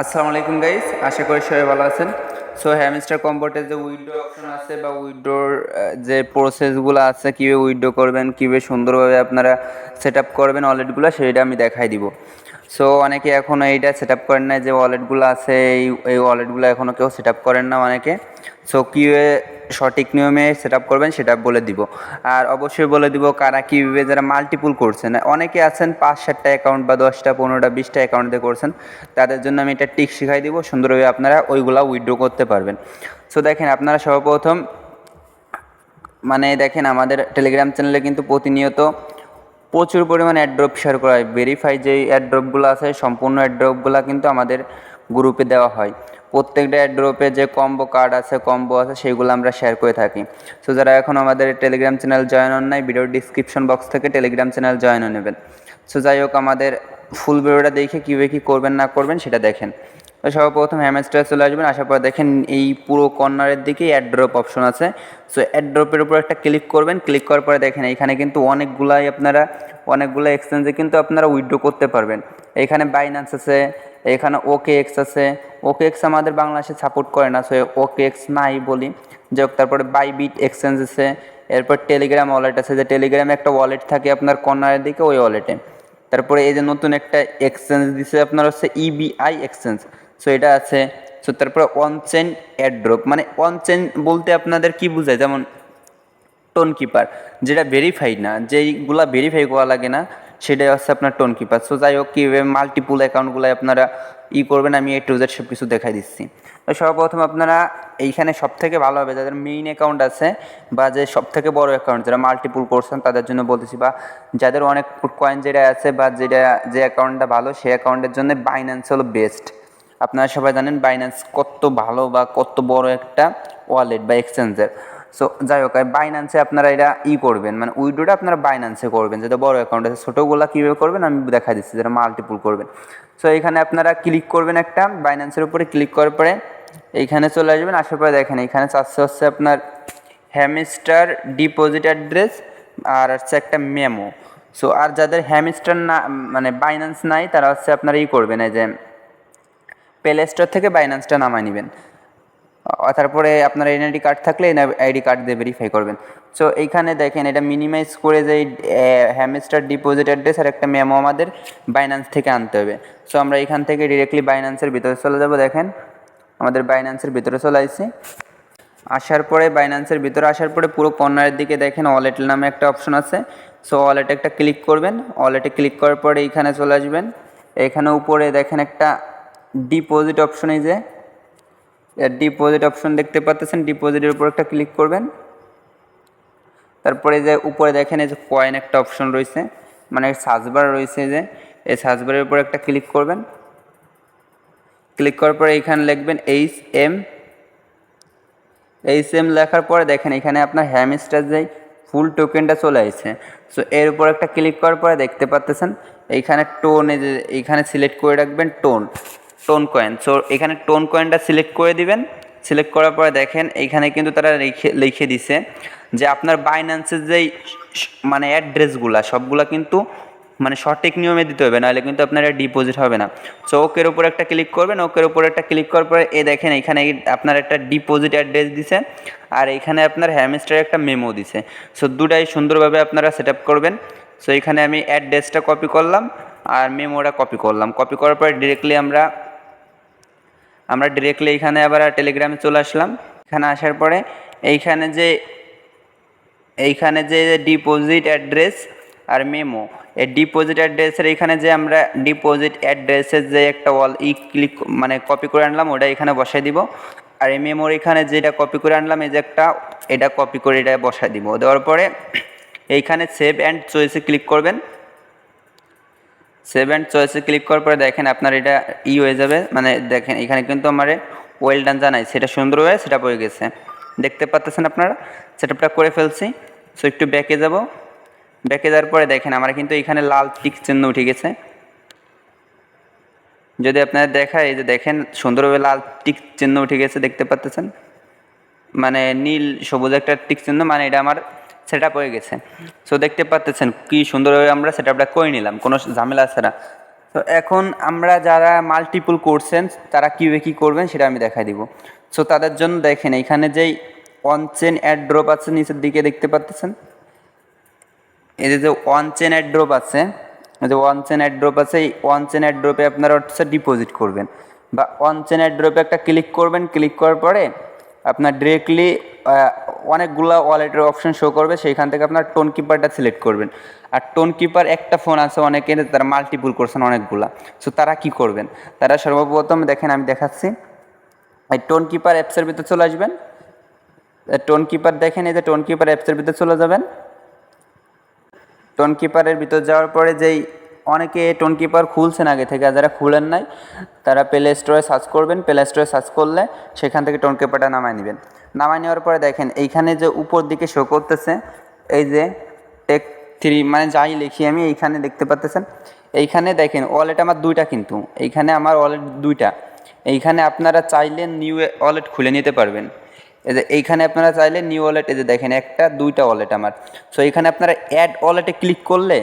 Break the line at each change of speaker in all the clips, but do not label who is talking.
আসসালামু আলাইকুম গাইস, আশা করি সবাই ভালো আছেন। সো হ্যামস্টার কম্পোর্টের যে উইথড্র অপশন আছে বা উইথড্রর যে প্রসেসগুলো আছে, কীভাবে উইথড্র করবেন, কীভাবে সুন্দরভাবে আপনারা সেট আপ করবেন ওয়ালেটগুলো, সেটা আমি দেখাই দিব। সো অনেকে এখনও এইটা সেট আপ করেন না, যে ওয়ালেটগুলো আছে এই ওয়ালেটগুলো এখনও কেউ সেট আপ করেন না অনেকে। সো কীভাবে সঠিক নিয়মে সেট আপ করবেন সেটা বলে দিব। আর অবশ্যই বলে দিব কারা কীভাবে, যারা মাল্টিপুল করছেন, অনেকে আছেন 5-7টা অ্যাকাউন্ট বা 10টা 15টা 20টা অ্যাকাউন্ট দিয়ে করছেন, তাদের জন্য আমি একটা টিক শিখাই দিব, সুন্দরভাবে আপনারা ওইগুলা উইথড্র করতে পারবেন। সো দেখেন, আপনারা সর্বপ্রথম দেখেন আমাদের টেলিগ্রাম চ্যানেলে কিন্তু প্রতিনিয়ত প্রচুর পরিমাণে অ্যাড্রপ শেয়ার করা হয়। ভেরিফাই যেই অ্যাড্রপগুলো আছে, সম্পূর্ণ অ্যাড্রপগুলো কিন্তু আমাদের গ্রুপে দেওয়া হয়। প্রত্যেকটা অ্যাড্রপে যে কম্বো কার্ড আছে, কম্বো আছে, সেইগুলো আমরা শেয়ার করে থাকি। সো যারা এখন আমাদের টেলিগ্রাম চ্যানেল জয়েন হন নাই, ভিডিওর ডিসক্রিপশন বক্স থেকে টেলিগ্রাম চ্যানেল জয়েন হয়ে নেবেন। সো যাই হোক, আমাদের ফুল ভিডিওটা দেখে কীভাবে কী করবেন না করবেন সেটা দেখেন। তো সর্বপ্রথম হ্যামস্টারে চলে আসবেন, আসার পর দেখেন এই পুরো কর্নারের দিকে অ্যাড্রপ অপশন আছে। সো অ্যাড্রপের উপর একটা ক্লিক করবেন, ক্লিক করার পরে দেখেন এইখানে কিন্তু অনেকগুলো এক্সচেঞ্জে কিন্তু আপনারা উইথড্র করতে পারবেন। এখানে বাইন্যান্স আছে, এখানে ওকে এক্স আছে। ওকে এক্স আমাদের বাংলাদেশে সাপোর্ট করে না, সো ওকে এক্স নাই বলি। যাই হোক, তারপরে বাইবিট এক্সচেঞ্জ আছে, এরপর টেলিগ্রাম ওয়ালেট আছে, যে টেলিগ্রামে একটা ওয়ালেট থাকে আপনার কর্নারের দিকে, ওই ওয়ালেটে। তারপরে এই যে নতুন একটা এক্সচেঞ্জ দিছে আপনার, হচ্ছে ইবিআই এক্সচেঞ্জ। সো এটা আছে। সো তারপরে on chain airdrop, on chain বলতে আপনাদের কি বোঝায়, যেমন টোন কিপার, যেটা ভেরিফাইড না, যেইগুলা ভেরিফাই করা লাগে না, সেটাই হচ্ছে আপনার টোন কিপার। সো যাই হোক, কীভাবে মাল্টিপুল অ্যাকাউন্টগুলো আপনারা করবেন, আমি টু জেড সব কিছু দেখাই দিচ্ছি। তো সর্বপ্রথম আপনারা এইখানে সবথেকে ভালো হবে যাদের মেইন অ্যাকাউন্ট আছে, বা যে সবথেকে বড় অ্যাকাউন্ট, যারা মাল্টিপুল করছেন তাদের জন্য বলতেছি, বা যাদের অনেক কয়েন যেটা আছে, বা যে অ্যাকাউন্টটা ভালো, সেই অ্যাকাউন্টের জন্য বাইন্যান্স হলো বেস্ট। আপনারা সবাই জানেন বাইন্যান্স কত ভালো বা কত বড় একটা ওয়ালেট বা এক্সচেঞ্জের। সো যাই হোক, বাইন্যান্সে আপনারা এটা করবেন, উইড্রোটা আপনারা বাইন্যান্সে করবেন। যেটা বড় অ্যাকাউন্ট আছে, ছোটোগুলো কীভাবে করবেন আমি দেখা দিচ্ছি, যেটা মাল্টিপুল করবেন। সো এইখানে আপনারা ক্লিক করবেন, একটা বাইন্যান্সের উপরে ক্লিক করার পরে এইখানে চলে আসবেন। আসার পরে দেখেন এইখানে চাচ্ছে হচ্ছে আপনার হ্যামস্টার ডিপোজিট অ্যাড্রেস, আর হচ্ছে একটা মেমো। সো আর যাদের হ্যামস্টার না, বাইন্যান্স নাই, তারা হচ্ছে আপনারা করবেন, এই যে প্লে স্টোর থেকে বাইন্যান্সটা নামায় নেবেন। তারপরে আপনার এনআইডি কার্ড থাকলে আইডি কার্ড দিয়ে ভেরিফাই করবেন। সো এইখানে দেখেন, এটা মিনিমাইজ করে যে হ্যামস্টার ডিপোজিট অ্যাড্রেস আর একটা মেমো আমাদের বাইন্যান্স থেকে আনতে হবে। সো আমরা এখান থেকে ডিরেক্টলি বাইন্যান্সের ভিতরে চলে যাব। দেখেন আমাদের বাইন্যান্সের ভিতরে চলে আসছি। আসার পরে বাইন্যান্সের ভিতরে আসার পরে পুরো কর্নারের দিকে দেখেন ওয়ালেট নামে একটা অপশন আছে। সো ওয়ালেটে একটা ক্লিক করবেন। ওয়ালেটে ক্লিক করার পরে এইখানে চলে আসবেন। এখানে উপরে দেখেন একটা ডিপোজিট অপশন, এই যে ডিপোজিট অপশন দেখতে পাচ্ছেন, ডিপোজিটের উপর একটা ক্লিক করবেন। তারপরে যে উপরে দেখেন এই যে কয়েন একটা অপশন রয়েছে, সার্চবার রয়েছে, যে এই সার্চবারের উপর একটা ক্লিক করবেন। ক্লিক করার পরে এইখানে লিখবেন এইচ এম লেখার পরে দেখেন এখানে আপনার হ্যামস্টার যেই ফুল টোকেনটা চলে আসছে। সো এর উপর একটা ক্লিক করার পরে দেখতে পাচ্ছেন এইখানে টোনে, যে এইখানে সিলেক্ট করে রাখবেন টোন কয়েন। সো এখানে টোন কয়েনটা সিলেক্ট করে দিবেন। সিলেক্ট করার পরে দেখেন এইখানে কিন্তু তারা লিখে দিছে যে আপনার বাইন্যান্সের যেই অ্যাড্রেসগুলা সবগুলা কিন্তু সঠিক নিয়মে দিতে হবে, নাহলে কিন্তু আপনার ডিপোজিট হবে না। সো ওকের উপর একটা ক্লিক করবেন। ওকের উপর একটা ক্লিক করার পরে দেখেন এখানে আপনার একটা ডিপোজিট অ্যাড্রেস দিছে, আর এখানে আপনার হ্যামস্টার একটা মেমো দিছে। সো দুটাই সুন্দরভাবে আপনারা সেট আপ করবেন। সো এখানে আমি অ্যাড্রেসটা কপি করলাম আর মেমোটা কপি করলাম। কপি করার পরে ডিরেক্টলি আমরা এখানে আবার টেলিগ্রামে চলে আসলাম। এখানে আসার পরে এইখানে যে ডিপোজিট অ্যাড্রেস আর মেমো, এই ডিপোজিট অ্যাড্রেসের এইখানে যে আমরা ডিপোজিট অ্যাড্রেসের যে একটা ক্লিক কপি করে আনলাম, ওটা এখানে বসাই দিব। আর এই মেমোর এখানে যেটা কপি করে আনলাম, এই যে এটা কপি করে এটা বসাই দিব। দেওয়ার পরে এইখানে সেভ অ্যান্ড চয়েসে ক্লিক করবেন। সেভ অ্যান্ড চয়েসে ক্লিক করার পরে দেখেন আপনার এটা হয়ে যাবে, দেখেন এখানে কিন্তু আমার ওয়েল ডান জানাই, সেটা সুন্দরভাবে সেট আপ হয়ে গেছে, দেখতে পাচ্ছেন আপনারা। সেট আপটা করে ফেলছি। সো একটু ব্যাকে যাব। ব্যাকে যাওয়ার পরে দেখেন আমার কিন্তু এখানে লাল টিক চিহ্ন উঠে গেছে। যদি আপনারা দেখায়, এই যে দেখেন সুন্দরভাবে লাল টিক চিহ্ন উঠে গেছে, দেখতে পাচ্ছেন, নীল সবুজ একটা টিক চিহ্ন, এটা আমার সেট আপ হয়ে গেছে। সো দেখতে পাচ্ছেন কি সুন্দরভাবে আমরা সেট আপটা করে নিলাম কোনো ঝামেলা ছাড়া। তো এখন আমরা যারা মাল্টিপল করছেন তারা কীভাবে কী করবেন সেটা আমি দেখাই দিব। সো তাদের জন্য দেখেন এইখানে যেই অন চেন অ্যাড ড্রপ আছে নিচের দিকে দেখতে পাচ্ছেন, এই যে ওয়ান চেন অ্যাড ড্রপ আছে, এই যে ওয়ান চেন অ্যাড ড্রপ আছে, এই ওয়ান চেন অ্যাড ড্রপে আপনারা হচ্ছে ডিপোজিট করবেন বা ওয়ান চেন অ্যাড ড্রপে একটা ক্লিক করবেন। ক্লিক করার পরে আপনার ডিরেক্টলি অনেকগুলো ওয়ালেটের অপশন শো করবে, সেইখান থেকে আপনার টোন কিপারটা সিলেক্ট করবেন। আর টোন কিপার একটা ফোন আছে অনেকের, তারা মাল্টিপুল করছেন অনেকগুলা। সো তারা কি করবেন, তারা সর্বপ্রথম দেখেন আমি দেখাচ্ছি, এই টোন কিপার অ্যাপসের ভিতরে চলে আসবেন। টোন কিপার দেখেন, এই যে টোন কিপার অ্যাপসের ভিতরে চলে যাবেন। টোন কিপারের ভিতর যাওয়ার পরে যেই অনেকে টোন কিপার খুলছেন আগে থেকে, আর যারা খুলেন নাই তারা প্লে স্টোরে সার্চ করবেন। প্লে স্টোরে সার্চ করলে সেখান থেকে টোন কিপারটা নামায় নেবেন। নামায় নেওয়ার পরে দেখেন এইখানে যে উপর দিকে শো করতেছে এই যে টেক 3, মানে যাই লিখি আমি এইখানে দেখতে পাচ্ছেন। এইখানে দেখেন ওয়ালেট আমার দুইটা, কিন্তু এইখানে আমার ওয়ালেট দুইটা। এইখানে আপনারা চাইলে নিউ ওয়ালেট খুলে নিতে পারবেন। এই যে এইখানে আপনারা চাইলে নিউ ওয়ালেট, এই যে দেখেন একটা দুইটা ওয়ালেট আমার। সো এইখানে আপনারা অ্যাড ওয়ালেটে ক্লিক করলে,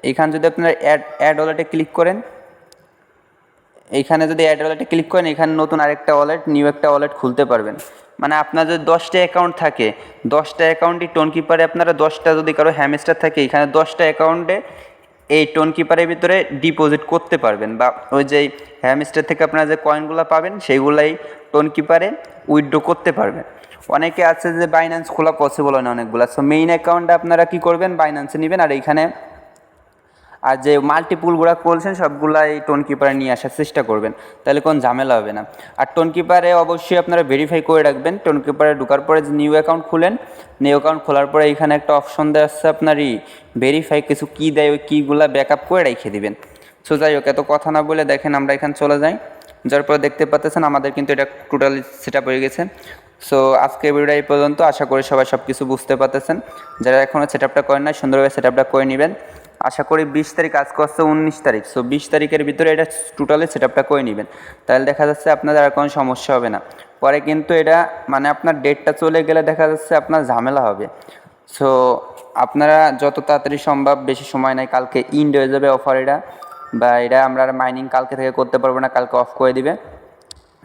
এইখানে যদি আপনারা অ্যাড ওয়ালেটে ক্লিক করেন, এইখানে যদি অ্যাড ওয়ালেটে ক্লিক করেন, এখানে নতুন আরেকটা ওয়ালেট, নিউ একটা ওয়ালেট খুলতে পারবেন। মানে আপনার যদি 10টা অ্যাকাউন্ট থাকে, 10টা অ্যাকাউন্টই টোন কিপারে আপনারা 10টা যদি কারো হ্যামস্টার থাকে, এখানে 10টা অ্যাকাউন্টে এই টোন কিপারের ভিতরে ডিপোজিট করতে পারবেন। বা ওই যে হ্যামস্টার থেকে আপনারা যে কয়েনগুলো পাবেন সেইগুলাই টোন কিপারে উইথড্র করতে পারবেন। অনেকে আছে যে বাইন্যান্স খোলা পসিবল হয় না অনেকগুলো। সো মেইন অ্যাকাউন্টটা আপনারা কী করবেন, বাইন্যান্সে নেবেন। আর এইখানে আর যে মাল্টিপুলগুলো করছেন সবগুলাই টোন কিপারে নিয়ে আসার চেষ্টা করবেন, তাহলে কোনো ঝামেলা হবে না। আর টোন কিপারে অবশ্যই আপনারা ভেরিফাই করে রাখবেন। টোন কিপারে ঢোকার পরে যে নিউ অ্যাকাউন্ট খুলেন, নিউ অ্যাকাউন্ট খোলার পরে এইখানে একটা অপশন দেওয়া আছে আপনারই ভেরিফাই, কিছু কী দেয় ওই কীগুলা ব্যাকআপ করে রেখে দিবেন। সো যাই হোক, এত কথা না বলে দেখেন আমরা এখানে চলে যাই। যার পরে দেখতে পাচ্ছেন আমাদের কিন্তু এটা টোটালি সেট আপ হয়ে গেছে। সো আজকের ভিডিওটা এই পর্যন্ত। আশা করি সবাই সব কিছু বুঝতে পারতেছেন। যারা এখনও সেট আপটা করেন না, সুন্দরভাবে সেট আপটা করে নেবেন। আশা করি 20 তারিখ, আজকে হচ্ছে 19 তারিখ। সো 20 তারিখের ভিতরে এটা টোটালি সেট আপটা করে নেবেন, তাহলে দেখা যাচ্ছে আপনাদের আর কোনো সমস্যা হবে না। পরে কিন্তু এটা মানে আপনার ডেটটা চলে গেলে দেখা যাচ্ছে আপনার ঝামেলা হবে। সো আপনারা যত তাড়াতাড়ি সম্ভব, বেশি সময় নাই, কালকে ইন্ড হয়ে যাবে অফার এটা, বা এটা আমরা মাইনিং কালকে থেকে করতে পারবো না, কালকে অফ করে দিবে।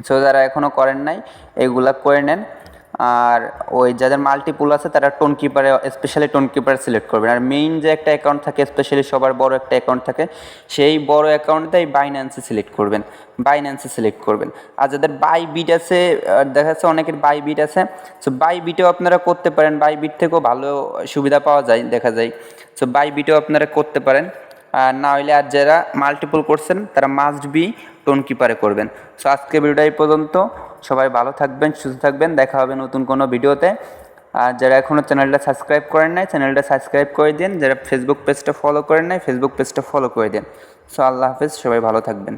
সো যারা এখনও করেন নাই এগুলা করে নেন। আর ওই যাদের মাল্টিপুল আছে তারা টোন কিপারে, স্পেশালি টোন কিপারে সিলেক্ট করবেন। আর মেইন যে একটা অ্যাকাউন্ট থাকে, স্পেশালি সবার বড় একটা অ্যাকাউন্ট থাকে, সেই বড় অ্যাকাউন্টটাই বাইন্যান্সে সিলেক্ট করবেন, বাইন্যান্সে সিলেক্ট করবেন। আর যাদের বাইবিট আছে, দেখা যাচ্ছে অনেকের বাইবিট আছে, সো বাইবিটেও আপনারা করতে পারেন। বাইবিট থেকেও ভালো সুবিধা পাওয়া যায় দেখা যায়। সো বাইবিটেও আপনারা করতে পারেন। আর না হইলে আর যারা মাল্টিপল করছেন তারা মাস্ট বি টোন কিপারে করবেন। সো আজকে ভিডিওটা এই পর্যন্ত। সবাই ভালো থাকবেন, সুস্থ থাকবেন, দেখা হবে নতুন কোনো ভিডিওতে। আর যারা এখনও চ্যানেলটা সাবস্ক্রাইব করেন নাই, চ্যানেলটা সাবস্ক্রাইব করে দিন। যারা ফেসবুক পেজটা ফলো করেন নাই, ফেসবুক পেজটা ফলো করে দিন। সো আল্লাহ হাফেজ, সবাই ভালো থাকবেন।